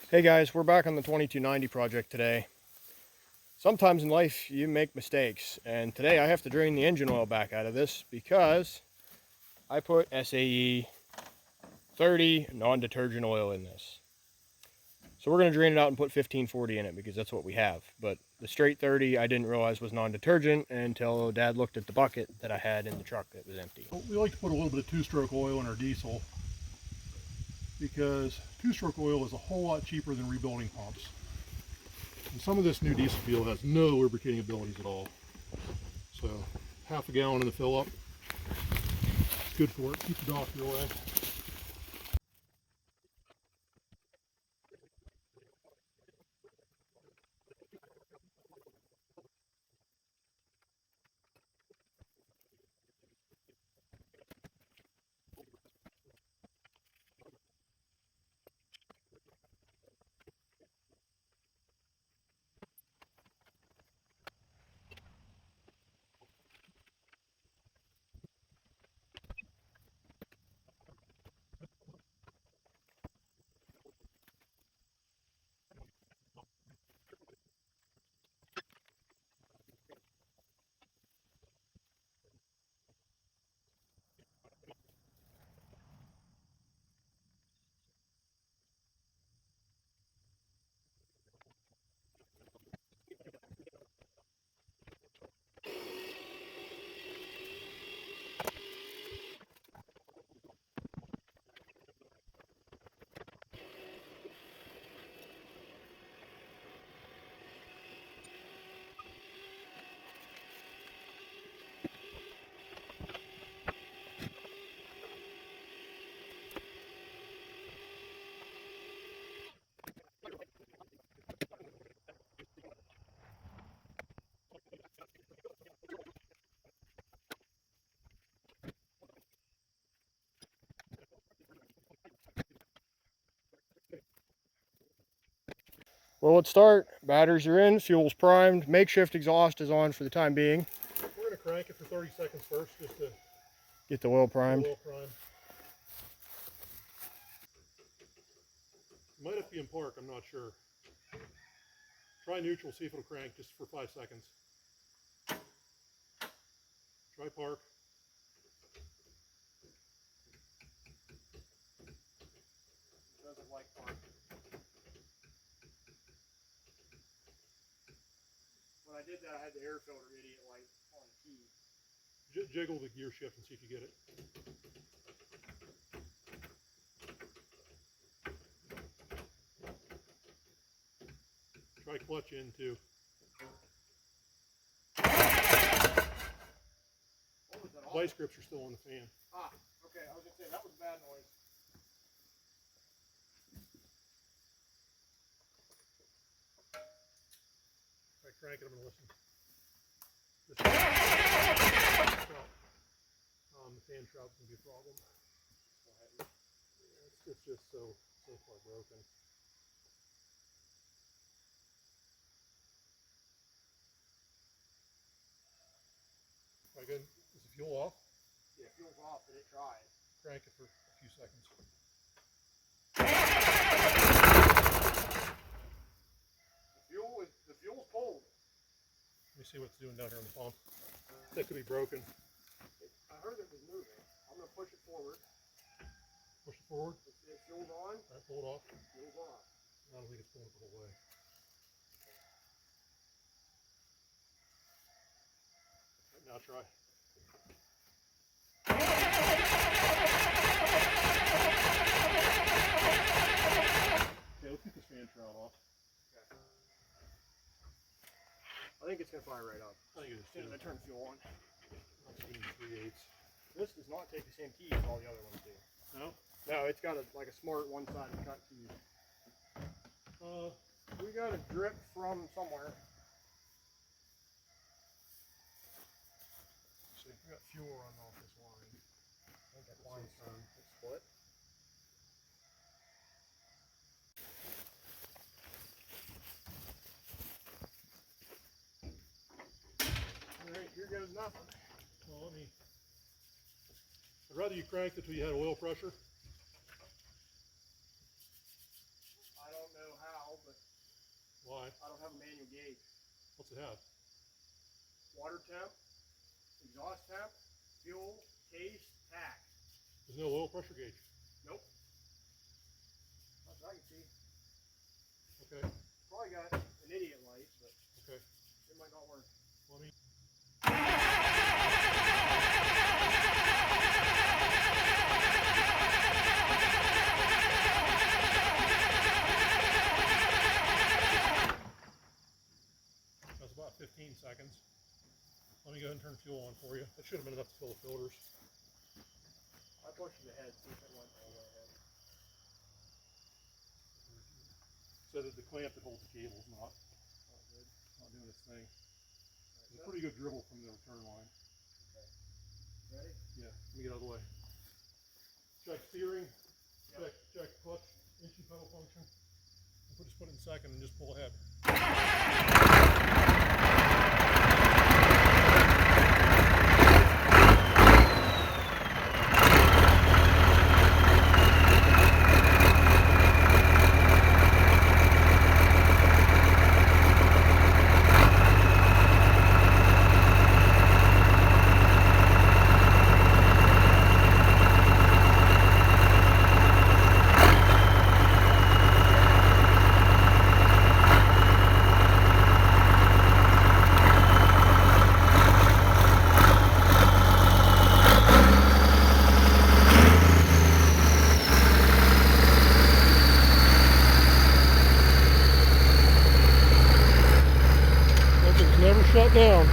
Hey guys, we're back on the 2290 project today. Sometimes in life you make mistakes, and today I have to drain the engine oil back out of this because I put SAE 30 non-detergent oil in this. So we're going to drain it out and put 1540 in it because that's what we have. But the straight 30 I didn't realize was non-detergent until Dad looked at the bucket that I had in the truck that was empty. We like to put a little bit of two-stroke oil in our diesel because two-stroke oil is a whole lot cheaper than rebuilding pumps. And some of this new diesel fuel has no lubricating abilities at all. So half a gallon in the fill up. It's good for it. Keep the doctor away. Well, let's start. Batteries are in, fuel's primed, makeshift exhaust is on for the time being. We're going to crank it for 30 seconds first just to Get the oil primed. get the oil primed. It might have to be in park, I'm not sure. Try neutral, see if it'll crank just for 5 seconds. Try park. Doesn't like park. When I did that, I had the air filter idiot light on the key. Jiggle the gear shift and see if you get it. Try clutch in too. What was that? Vice grips are still on the fan. Ah, okay. I was gonna say that was a bad noise. Try crank it, I'm gonna listen. The fan shroud's gonna be a problem. It's just so far broken. Again, is the fuel off? Yeah, fuel's off, but it tried. Crank it for a few seconds. The fuel's cold. Let me see what's doing down here on the pump. That could be broken. I heard it was moving. I'm gonna push it forward. Push it forward. If fuel's on, All right, pull it off. fuel's on. I don't think it's pulling it the whole way. Right, now try. Okay, let's get this fan shroud off. Okay. I think it's gonna fire right up. I think it is As soon as I turn fuel on. I'm seeing 3/8. This does not take the same key as all the other ones do. No? No, it's got like a smart one-sided cut key. We got a drip from somewhere. See, we got fuel running off this line. I think that line's split. Alright, here goes nothing. Well, I'd rather you cranked it till you had oil pressure. I don't know Why? I don't have a manual gauge. What's it have? Water temp, exhaust temp, fuel, case, tax. There's no oil pressure gauge. Nope. Not that I can see. Okay. Probably got an idiot light, but Okay. it might not work. Let me. That's about 15 seconds. Let me go ahead and turn fuel on for you. That should have been enough to fill the filters. I pushed it ahead, see if it went all the way ahead. So that the clamp that holds the cable is not doing its thing. It's a pretty good dribble from the return line. Okay. Ready? Yeah, let me get out of the way. Check steering, check clutch, entry pedal function. We'll just put it in second and just pull ahead. Never shut down.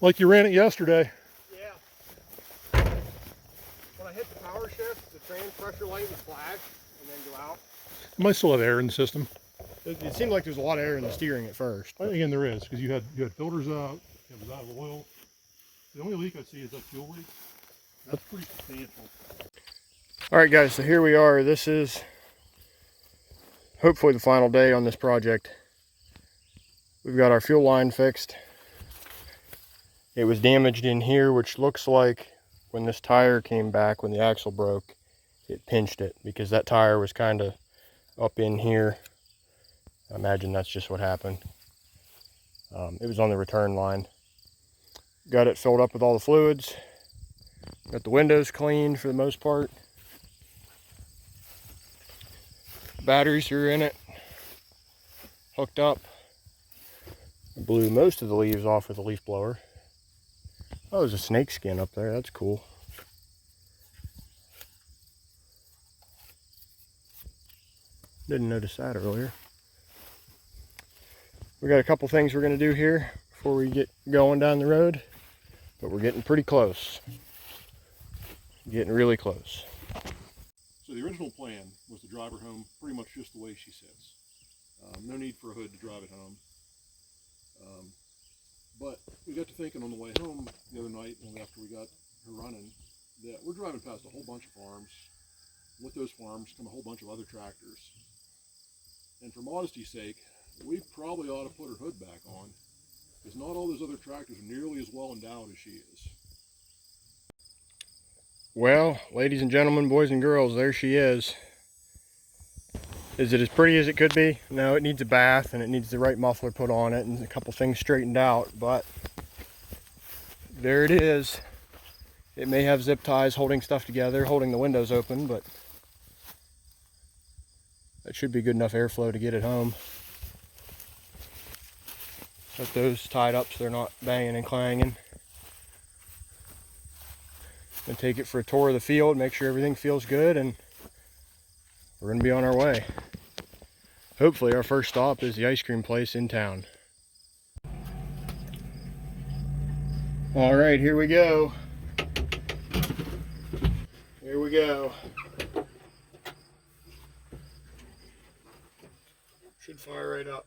Like you ran it yesterday. Yeah. When I hit the power shift, the trans pressure light would flash and then go out. It might still have air in the system. It seemed like there was a lot of air in the steering at first. Again, there is, because you had filters out, it was out of oil. The only leak I see is that fuel leak. That's pretty substantial. All right, guys, so here we are. This is hopefully the final day on this project. We've got our fuel line fixed. It was damaged in here, which looks like when this tire came back, when the axle broke, it pinched it because that tire was kind of up in here. I imagine that's just what happened. It was on the return line. Got it filled up with all the fluids. Got the windows cleaned for the most part. Batteries are in it. Hooked up. I blew most of the leaves off with a leaf blower. Oh, there's a snake skin up there. That's cool. Didn't notice that earlier. We got a couple things we're going to do here before we get going down the road, but we're getting pretty close. Getting really close. So the original plan was to drive her home pretty much just the way she sits. No need for a hood to drive it home. But we got to thinking on the way home the other night, after we got her running, that we're driving past a whole bunch of farms. With those farms come a whole bunch of other tractors. And for modesty's sake, we probably ought to put her hood back on, because not all those other tractors are nearly as well endowed as she is. Well, ladies and gentlemen, boys and girls, there she is. Is it as pretty as it could be? No, it needs a bath and it needs the right muffler put on it and a couple things straightened out, but there it is. It may have zip ties holding stuff together, holding the windows open, but that should be good enough airflow to get it home. Got those tied up so they're not banging and clanging. Gonna take it for a tour of the field, make sure everything feels good, and we're gonna be on our way. Hopefully our first stop is the ice cream place in town. All right, here we go. Here we go. Should fire right up.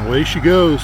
Away she goes.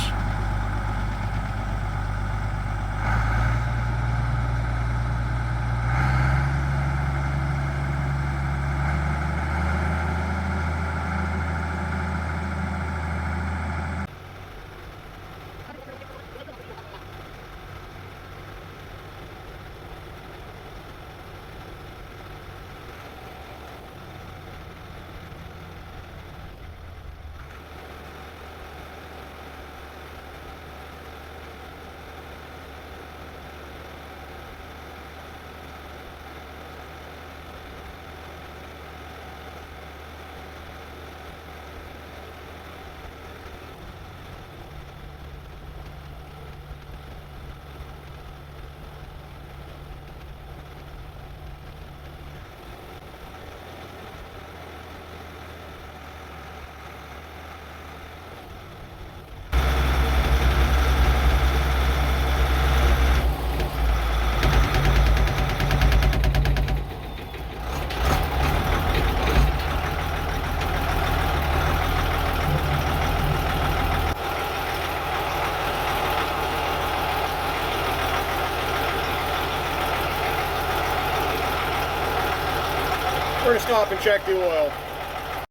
stop and check the oil.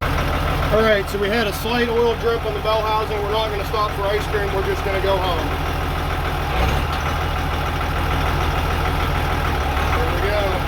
All right, so we had a slight oil drip on the bell housing. We're not going to stop for ice cream. We're just going to go home. There we go.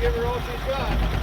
Give her all she's got.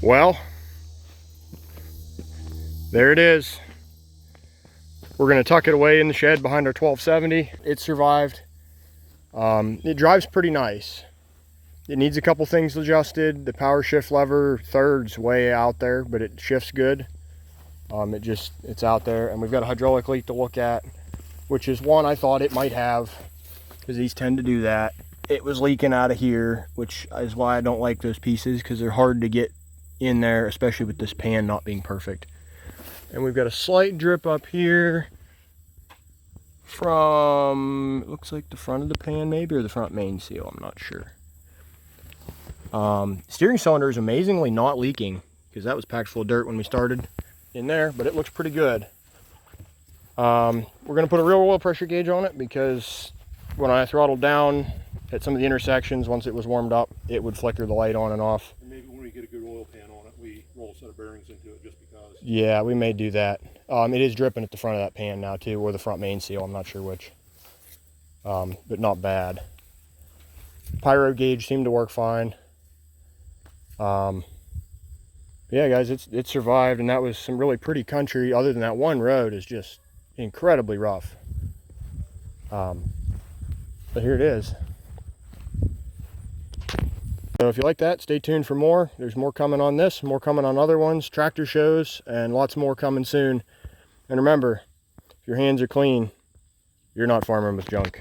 Well, there it is. We're gonna tuck it away in the shed behind our 1270. It survived. It drives pretty nice. It needs a couple things adjusted. The power shift lever third's way out there, but it shifts good. It's out there, and we've got a hydraulic leak to look at, which is one I thought it might have, because these tend to do that. It was leaking out of here, which is why I don't like those pieces, because they're hard to get in there, especially with this pan not being perfect. And we've got a slight drip up here from, it looks like the front of the pan maybe, or the front main seal, I'm not sure. Steering cylinder is amazingly not leaking, because that was packed full of dirt when we started in there, but it looks pretty good. We're going to put a real oil pressure gauge on it, because when I throttled down at some of the intersections, once it was warmed up, it would flicker the light on and off. And maybe when we get a good oil pan on it, we roll a set of bearings into it just because. Yeah, we may do that. It is dripping at the front of that pan now too, or the front main seal, I'm not sure which. But not bad. Pyro gauge seemed to work fine. Yeah, guys, it survived, and that was some really pretty country. Other than that one road is just incredibly rough. But here it is. So if you like that, stay tuned for more. There's more coming on this, more coming on other ones, tractor shows, and lots more coming soon. And remember, if your hands are clean, you're not farming with junk.